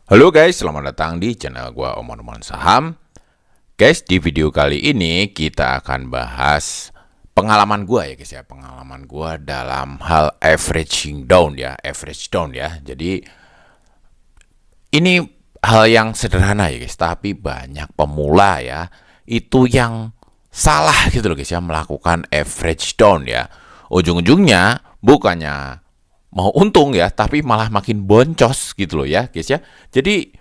Halo guys, selamat datang di channel gua Omon-Omon Saham. Guys, di video kali ini kita akan bahas pengalaman gua ya guys ya, pengalaman gua dalam hal averaging down ya, average down ya. Jadi ini hal yang sederhana ya guys, tapi banyak pemula ya itu yang salah gitu loh guys ya, melakukan average down ya. Ujung-ujungnya bukannya mau untung ya, tapi malah makin boncos gitu loh ya guys ya. Jadi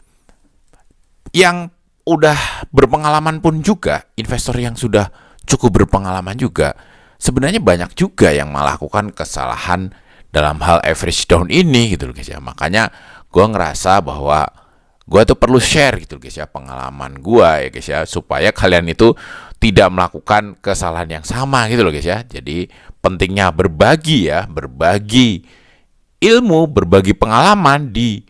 yang udah berpengalaman pun juga, investor yang sudah cukup berpengalaman juga, sebenarnya banyak juga yang melakukan kesalahan dalam hal average down ini gitu loh guys ya. Makanya gue ngerasa bahwa gue tuh perlu share gitu loh guys ya, pengalaman gue ya guys ya, supaya kalian itu tidak melakukan kesalahan yang sama gitu loh guys ya. Jadi pentingnya berbagi ya, berbagi ilmu, berbagi pengalaman di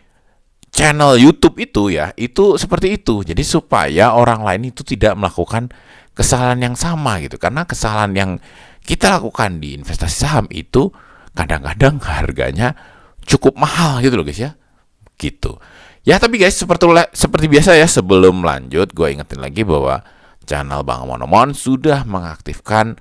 channel YouTube itu ya, itu seperti itu. Jadi supaya orang lain itu tidak melakukan kesalahan yang sama gitu. Karena kesalahan yang kita lakukan di investasi saham itu kadang-kadang harganya cukup mahal gitu loh guys ya. Gitu. Ya tapi guys, seperti biasa ya, sebelum lanjut gue ingetin lagi bahwa channel Bang Omon sudah mengaktifkan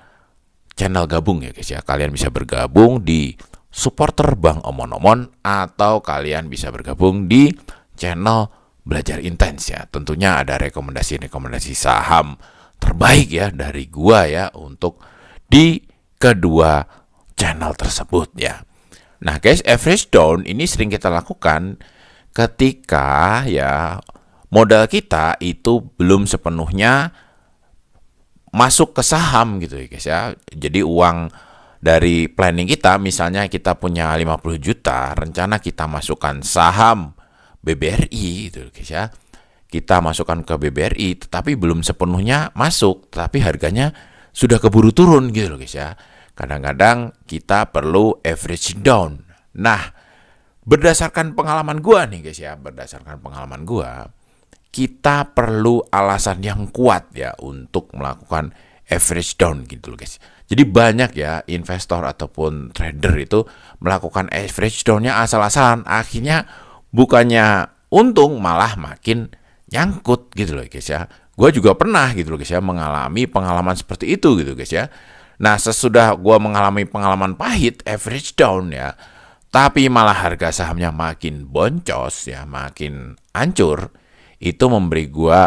channel gabung ya guys ya. Kalian bisa bergabung di supporter Bang Omon atau kalian bisa bergabung di channel Belajar Intens ya. Tentunya ada rekomendasi-rekomendasi saham terbaik ya dari gua ya untuk di kedua channel tersebut ya. Nah guys, average down ini sering kita lakukan ketika ya modal kita itu belum sepenuhnya masuk ke saham gitu ya guys ya. Jadi uang dari planning kita, misalnya kita punya 50 juta, rencana kita masukkan saham BBRI gitu guys ya. Kita masukkan ke BBRI, tetapi belum sepenuhnya masuk, tapi harganya sudah keburu turun gitu loh guys ya. Kadang-kadang kita perlu average down. Nah, berdasarkan pengalaman gua nih guys ya, berdasarkan pengalaman gua, kita perlu alasan yang kuat ya untuk melakukan average down gitu loh guys. Jadi banyak ya investor ataupun trader itu melakukan average down-nya asal-asalan. Akhirnya bukannya untung malah makin nyangkut gitu loh guys ya. Gue juga pernah gitu loh guys ya mengalami pengalaman seperti itu gitu guys ya. Nah sesudah gue mengalami pengalaman pahit average down ya, tapi malah harga sahamnya makin boncos ya, makin hancur, itu memberi gue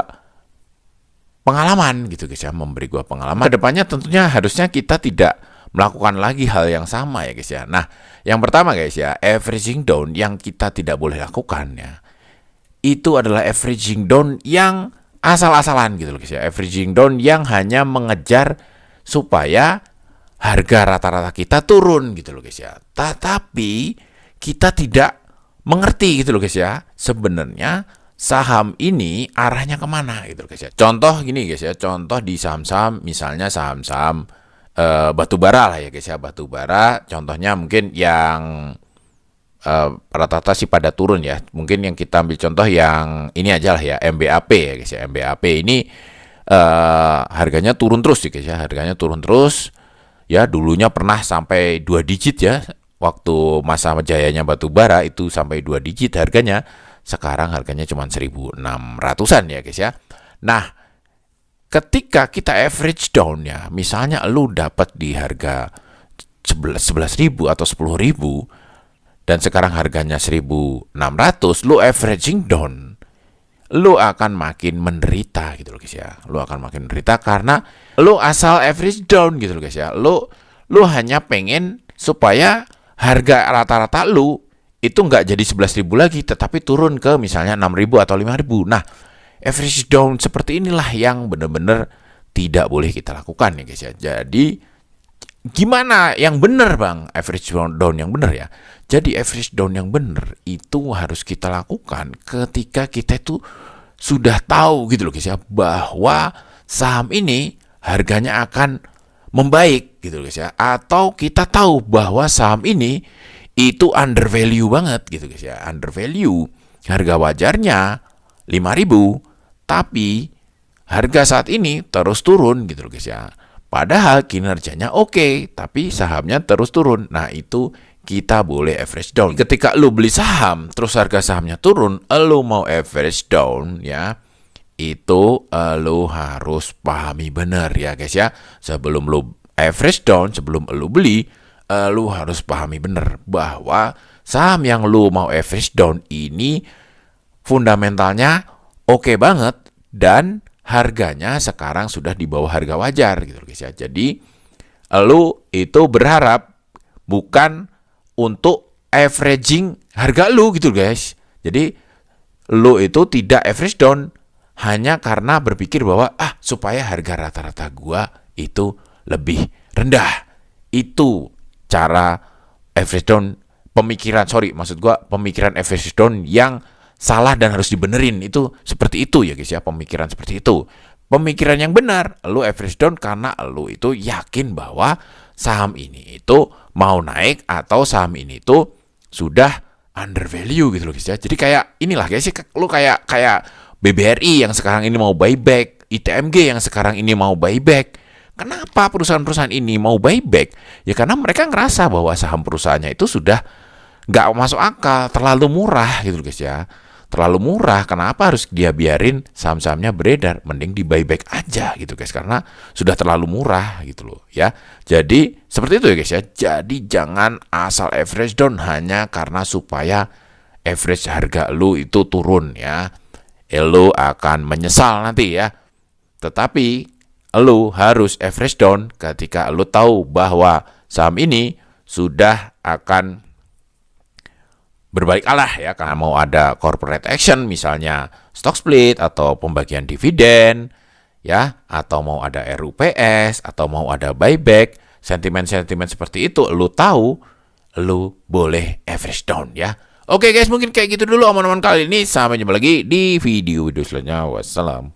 pengalaman gitu guys ya, memberi gua pengalaman. Kedepannya tentunya harusnya kita tidak melakukan lagi hal yang sama ya guys ya. Nah, yang pertama guys ya, averaging down yang kita tidak boleh lakukan ya, itu adalah averaging down yang asal-asalan gitu loh guys ya. Averaging down yang hanya mengejar supaya harga rata-rata kita turun gitu loh guys ya. Tetapi kita tidak mengerti gitu loh guys ya, sebenarnya saham ini arahnya kemana gitu guys ya. Contoh gini guys ya, contoh di saham-saham, misalnya saham-saham batu bara lah ya guys ya, batu bara. Contohnya mungkin yang rata-rata sih pada turun ya. Mungkin yang kita ambil contoh yang ini aja lah ya, MBAP ya guys ya. MBAP ini harganya turun terus ya guys ya, harganya turun terus. Ya dulunya pernah sampai 2 digit ya, waktu masa jayanya batu bara itu sampai 2 digit harganya. Sekarang harganya cuma 1.600-an ya guys ya. Nah, ketika kita average down ya, misalnya lu dapat di harga 11.000 atau 10.000 dan sekarang harganya 1.600, lu averaging down, lu akan makin menderita gitu loh guys ya. Lu akan makin menderita karena lu asal average down gitu loh guys ya. Lu hanya pengen supaya harga rata-rata lu itu nggak jadi 11.000 lagi, tetapi turun ke misalnya 6.000 atau 5.000. Nah, average down seperti inilah yang benar-benar tidak boleh kita lakukan ya guys ya. Jadi gimana yang benar bang average down yang benar ya? Jadi average down yang benar itu harus kita lakukan ketika kita itu sudah tahu gitu loh guys ya, bahwa saham ini harganya akan membaik gitu loh guys ya, atau kita tahu bahwa saham ini itu under value banget gitu guys ya, under value. Harga wajarnya 5.000, tapi harga saat ini terus turun gitu loh guys ya. Padahal kinerjanya oke, tapi sahamnya terus turun. Nah, itu kita boleh average down. Ketika lu beli saham, terus harga sahamnya turun, lu mau average down ya, itu lu harus pahami benar ya guys ya. Sebelum lu average down, sebelum lu beli, lu harus pahami benar bahwa saham yang lu mau average down ini fundamentalnya oke banget dan harganya sekarang sudah di bawah harga wajar gitu guys ya. Jadi lu itu berharap bukan untuk averaging harga lu gitu guys. Jadi lu itu tidak average down hanya karena berpikir bahwa supaya harga rata-rata gua itu lebih rendah. Itu cara average down, pemikiran average down yang salah dan harus dibenerin. Itu seperti itu ya guys ya, pemikiran seperti itu. Pemikiran yang benar, lu average down karena lu itu yakin bahwa saham ini itu mau naik atau saham ini itu sudah under value gitu loh guys ya. Jadi kayak inilah guys, lu kayak BBRI yang sekarang ini mau buyback, ITMG yang sekarang ini mau buyback. Kenapa perusahaan-perusahaan ini mau buyback? Ya karena mereka ngerasa bahwa saham perusahaannya itu sudah nggak masuk akal, terlalu murah gitu loh guys ya. Terlalu murah, kenapa harus dia biarin saham-sahamnya beredar? Mending di buyback aja gitu guys, karena sudah terlalu murah gitu loh ya. Jadi seperti itu ya guys ya. Jadi jangan asal average down hanya karena supaya average harga lu itu turun ya. Lu akan menyesal nanti ya. Tetapi lu harus average down ketika lu tahu bahwa saham ini sudah akan berbalik arah ya, karena mau ada corporate action misalnya stock split atau pembagian dividen ya, atau mau ada RUPS atau mau ada buyback, sentimen-sentimen seperti itu lu tahu, lu boleh average down ya. Oke guys, mungkin kayak gitu dulu omongan kali ini. Sampai jumpa lagi di video selanjutnya. Wassalam.